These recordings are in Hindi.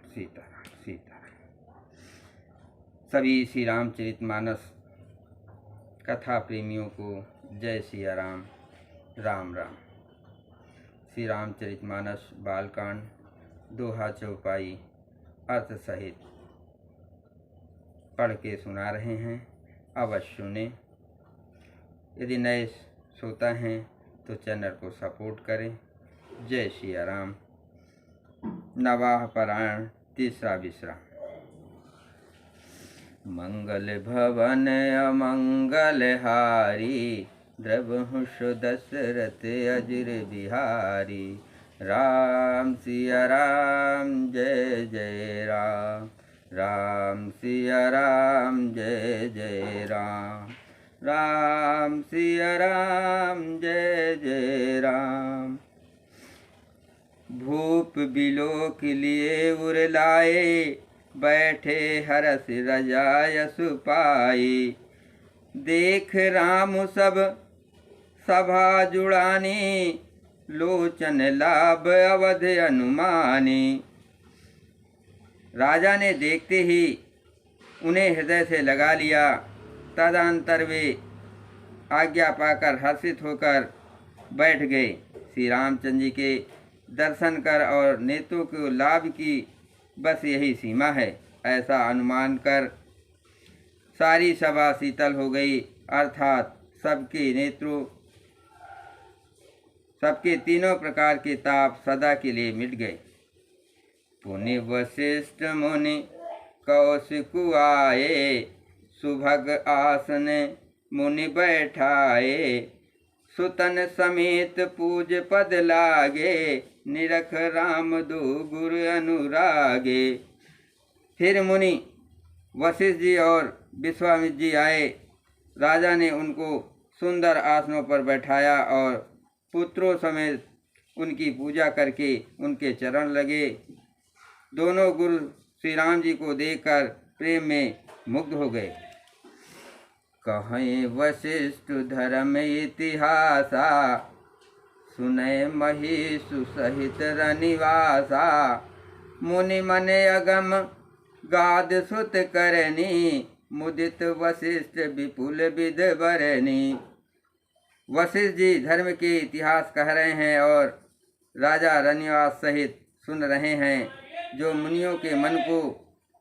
सीताराम सीताराम। सभी श्री रामचरितमानस कथा प्रेमियों को जय सिया राम, राम राम। श्री रामचरितमानस बालकांड दोहा चौपाई अर्थ सहित पढ़ के सुना रहे हैं, अवश्य सुने। यदि नए श्रोता हैं तो चैनल को सपोर्ट करें। जय सिया राम। नवाह पारायण तीसरा विश्राम। मंगल भवन अमंगल हारी, द्रवहुष दशरथ अजिर बिहारी। राम सिया राम जय जय राम, राम सिया राम जय जय राम, राम सिया राम जय जय राम। भूप बिलोक लिए उर लाए, बैठे हरस रजायस पाए। देख राम सब सभा जुड़ानी, लोचन लाभ अवध अनुमानी। राजा ने देखते ही उन्हें हृदय से लगा लिया। तदंतर वे आज्ञा पाकर हर्षित होकर बैठ गए। श्री रामचंद्र जी के दर्शन कर और नेत्रों को लाभ की बस यही सीमा है, ऐसा अनुमान कर सारी सभा शीतल हो गई, अर्थात सबके नेत्रों, सबके तीनों प्रकार के ताप सदा के लिए मिट गए। पुनि वशिष्ठ मुनि कौशिकु आए, सुभग आसन मुनि बैठाए। सुतन समेत पूज पद लागे, निरख राम दो गुर अनुरागे। फिर मुनि वशिष्ठ जी और विश्वामित्र जी आए। राजा ने उनको सुंदर आसनों पर बैठाया और पुत्रों समेत उनकी पूजा करके उनके चरण लगे। दोनों गुरु श्री राम जी को देखकर प्रेम में मुग्ध हो गए। कहें वशिष्ठ धर्म इतिहासा, सुनय महिषु सहित रनिवासा। मुनि मने अगम गाद सुत करनी, मुदित वशिष्ठ विपुल विद बरनी। वशिष्ठ जी धर्म के इतिहास कह रहे हैं और राजा रनिवास सहित सुन रहे हैं, जो मुनियों के मन को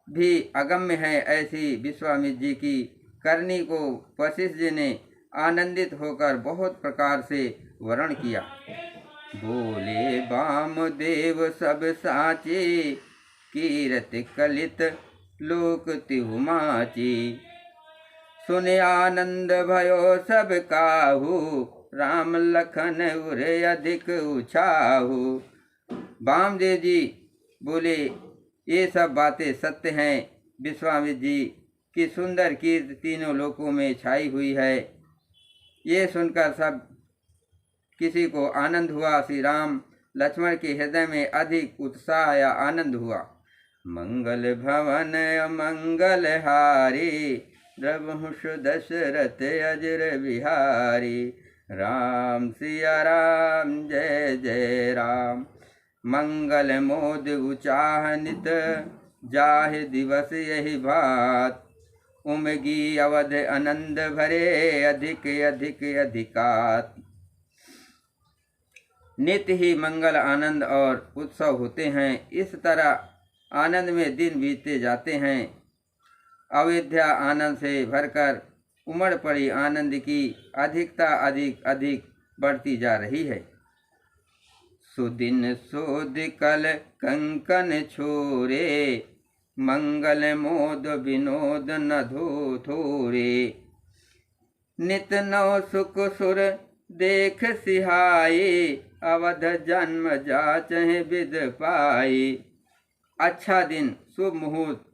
भी अगम्य है। ऐसी विश्वामित्र जी की करनी को वशिष्ठ जी ने आनंदित होकर बहुत प्रकार से वर्णन किया। बोले वामदेव सब साचे, कीरति कलित लोक तिहु माची। सुने आनंद भयो सब काहू, राम लखन उरे अधिक उछाहू। वामदेव जी बोले ये सब बातें सत्य हैं। विश्वामित्र जी की सुंदर कीर्ति तीनों लोकों में छाई हुई है। ये सुनकर सब किसी को आनंद हुआ। श्री राम लक्ष्मण के हृदय में अधिक उत्साह या आनंद हुआ। मंगल भवन अमंगल हारी, द्रवहुष दशरथ अजिर बिहारी। राम सिया राम जय जय राम, मंगल मोद उचाह नित, जाहि दिवस यही बात। उमगी अवध आनंद भरे, अधिक अधिक अधिकात। नित्य ही मंगल आनंद और उत्सव होते हैं। इस तरह आनंद में दिन बीतते जाते हैं। अयोध्या आनंद से भरकर उमड़ पड़ी आनंद की अधिकता अधिक अधिक बढ़ती जा रही है। सुदिन सोद कल कंकन छोरे, मंगल मोद विनोद न धो थोरे। नित नव सुख सुर देख सिहाए, अवध जन्म जाचहि विद पाए। अच्छा दिन शुभ मुहूर्त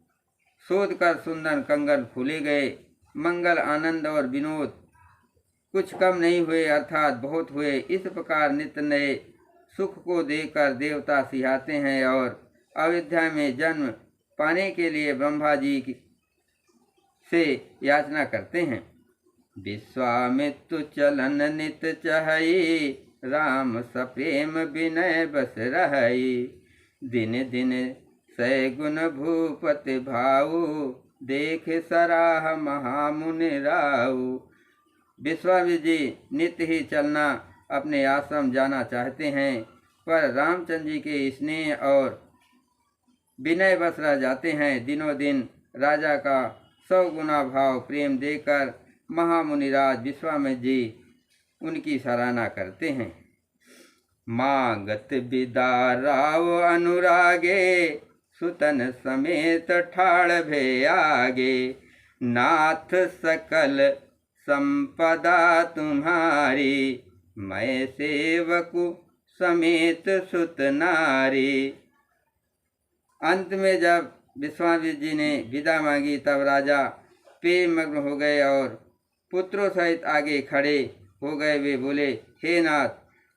शोध कर सुंदर कंगन फूले गए। मंगल आनंद और विनोद कुछ कम नहीं हुए, अर्थात बहुत हुए। इस प्रकार नित्य नए सुख को देखकर देवता सिहाते हैं और अयोध्या में जन्म पाने के लिए ब्रह्मा जी से याचना करते हैं। विश्वामित्र चलन नित चहई, राम सप्रेम विनय बस रहई। दिन दिन सैगुन भूपति भाऊ, देख सराह महामुनि राऊ। विश्वामित्र जी नित्य ही चलना अपने आश्रम जाना चाहते हैं, पर रामचंद्र जी के स्नेह और विनय बस रह जाते हैं। दिनों दिन राजा का 100 गुना भाव प्रेम देकर महामुनिराज विश्वामित्र जी उनकी सराहना करते हैं। मांगत विदा राव अनुरागे, सुतन समेत ठाड़ भे आगे। नाथ सकल संपदा तुम्हारी, मैं सेवकु समेत सुत नारी। अंत में जब विश्वामित्र जी ने विदा मांगी तब राजा प्रेम मग्न हो गए और पुत्रों सहित आगे खड़े हो गए। वे बोले, हे नाथ,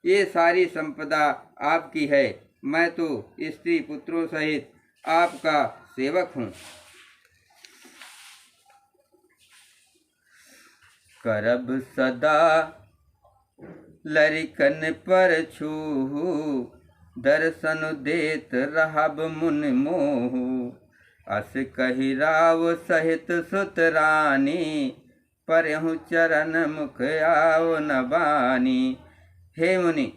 ये सारी संपदा आपकी है, मैं तो स्त्री पुत्रों सहित आपका सेवक हूँ। करब सदा लरिकन पर छूहू, दर्शन देत रहब मुन मोहू। अस कहि राव सहित सुत रानी, परहु चरण मुख आओ न बानी। हे मुनि,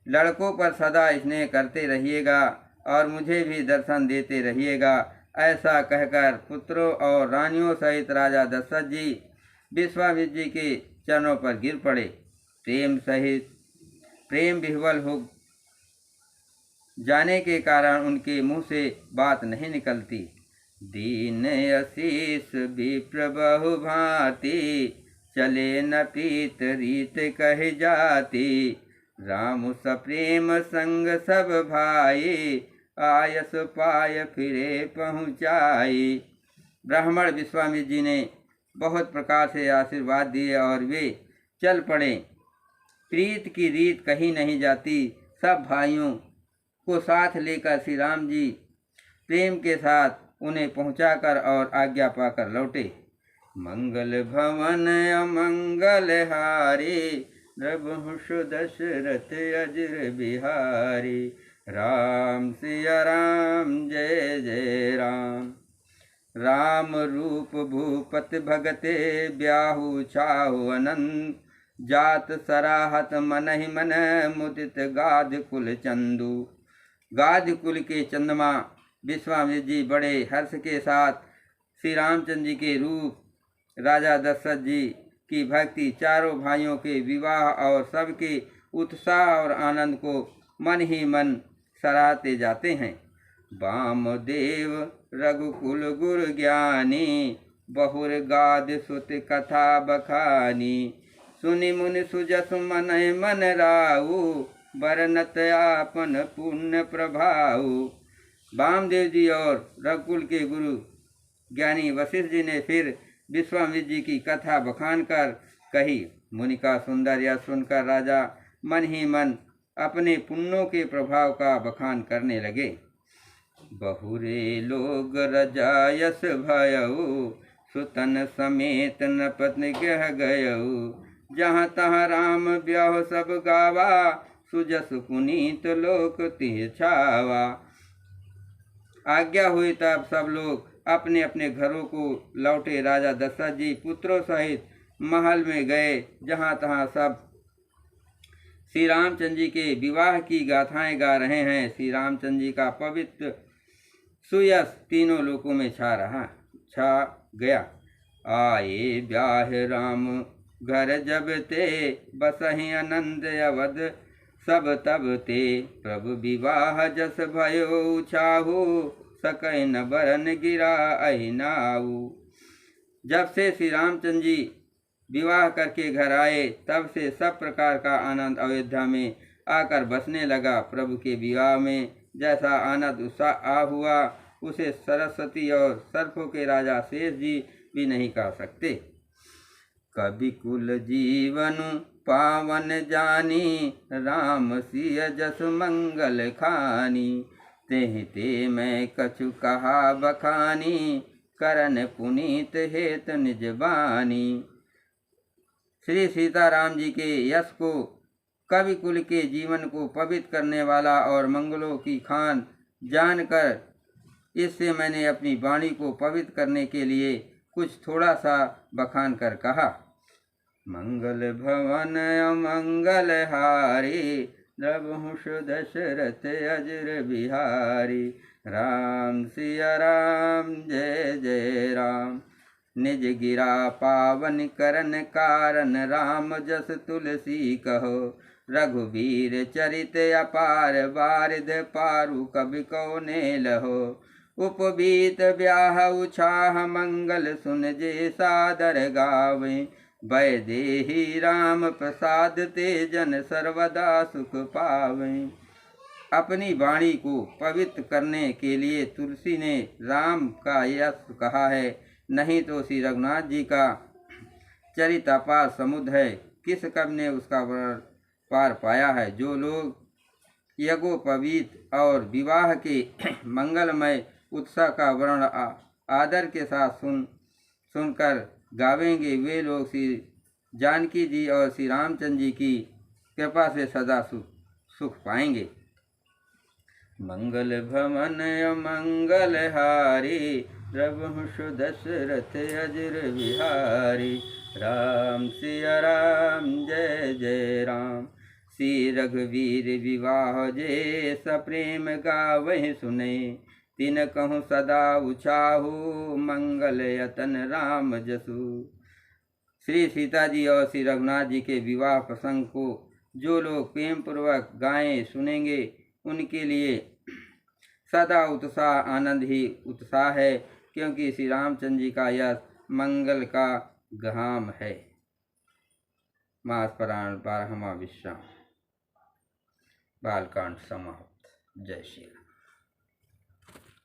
लड़कों पर सदा स्नेह करते रहिएगा और मुझे भी दर्शन देते रहिएगा। ऐसा कहकर पुत्रों और रानियों सहित राजा दशरथ जी विश्वामित्र जी के चरणों पर गिर पड़े। प्रेम विह्वल हो जाने के कारण उनके मुंह से बात नहीं निकलती। दीन आशीष विप्र बहु भांति, चले न प्रीत रीत कह जाती। राम सप्रेम संग सब भाई, आयस पाय फिरे पहुँचाई। ब्राह्मण विश्वामित्र जी ने बहुत प्रकार से आशीर्वाद दिए और वे चल पड़े। प्रीत की रीत कही नहीं जाती। सब भाइयों को साथ लेकर श्री राम जी प्रेम के साथ उन्हें पहुंचाकर और आज्ञा पाकर लौटे। मंगल भवन अमंगल हारी, प्रभु दशरथ अजर बिहारी। राम सिया राम जय जय राम। राम रूप भूपत भगते, ब्याहु छाहु अनंत। जात सराहत मन ही मन, मुदित गाध कुल चंदू। गाध कुल के चंद्रमा विश्वामित्र जी बड़े हर्ष के साथ श्री रामचंद्र जी के रूप, राजा दशरथ जी की भक्ति, चारों भाइयों के विवाह और सबके उत्साह और आनंद को मन ही मन सराहते जाते हैं। वामदेव रघुकुल गुरु ज्ञानी, बहुर गाद सुत कथा बखानी। सुनि मुनि सुजस मन मन राऊ, बरनत आपन पुण्य प्रभाऊ। वामदेव जी और रघुकुल के गुरु ज्ञानी वशिष्ठ जी ने फिर विश्वामित्र जी की कथा बखान कर कही। मुनि का सुंदर यह सुनकर राजा मन ही मन अपने पुण्यों के प्रभाव का बखान करने लगे। बहुरे लोग रजायस भयऊ, सुतन समेत नपत गह गयऊ। जहाँ तहाँ राम ब्याह सब गावा, सुजस पुनीत लोक तिह छावा। आज्ञा हुई तब सब लोग अपने अपने घरों को लौटे। राजा दशरथ जी पुत्रों सहित महल में गए, जहाँ तहाँ सब श्री रामचंद्र जी के विवाह की गाथाएं गा रहे हैं। श्री रामचंद्र जी का पवित्र सुयश तीनों लोकों में छा गया। आए ब्याह राम घर जब ते, बसहि आनंद अवध सब तब ते। प्रभु विवाह जस भयो छाहू, सकै न बरन गिरा अहिनाऊ। जब से श्री रामचंद्र जी विवाह करके घर आए, तब से सब प्रकार का आनंद अयोध्या में आकर बसने लगा। प्रभु के विवाह में जैसा आनंद उत्साह हुआ, उसे सरस्वती और सर्पों के राजा शेष जी भी नहीं कह सकते। कवि कुल जीवन पावन जानी, राम सिय जस मंगल खानी। तेहि ते मैं कछु कहा बखानी, करन पुनीत हेत निज बानी। श्री सीताराम जी के यश को, कवि कुल के जीवन को पवित्र करने वाला और मंगलों की खान जानकर इससे मैंने अपनी वाणी को पवित्र करने के लिए कुछ थोड़ा सा बखान कर कहा। मंगल भवन अमंगल हारी, रघुवंश दशरथ अजर बिहारी। राम सिया राम जय जय राम। निज गिरा पावन करन कारण, राम जस तुलसी कहो। रघुवीर चरित अपार, बारिध पारु कवि कौने लहो। उपबीत ब्याह उछाह, मंगल सुन जे सादर गावे। वैदेही राम प्रसाद ते, जन सर्वदा सुख पावे। अपनी वाणी को पवित्र करने के लिए तुलसी ने राम का यश कहा है, नहीं तो श्री रघुनाथ जी का चरित अपार समुद्र है, किस कवि ने उसका वर्णन पार पाया है। जो लोग यज्ञोपवीत और विवाह के मंगलमय उत्सव का वर्णन आदर के साथ सुनकर गावेंगे, वे लोग श्री जानकी जी और श्री रामचंद्र जी की कृपा से सदा सुख पाएंगे। मंगल भवन अमंगल हारी, रघुवंश दशरथ अजर बिहारी। राम सिया राम जय जय राम। श्री रघुवीर विवाह जे, सप्रेम गावहि सुने। तिन कहूँ सदा उछाहू, मंगल यतन राम जसु। श्री सीता जी और श्री रघुनाथ जी के विवाह प्रसंग को जो लोग प्रेम पूर्वक गाएं सुनेंगे, उनके लिए सदा उत्साह आनंद ही उत्साह है, क्योंकि श्री रामचंद्र जी का यश मंगल का गहाम है। मास पुराण 12वां विश्राम, बालकांड समाप्त। जय श्री राम।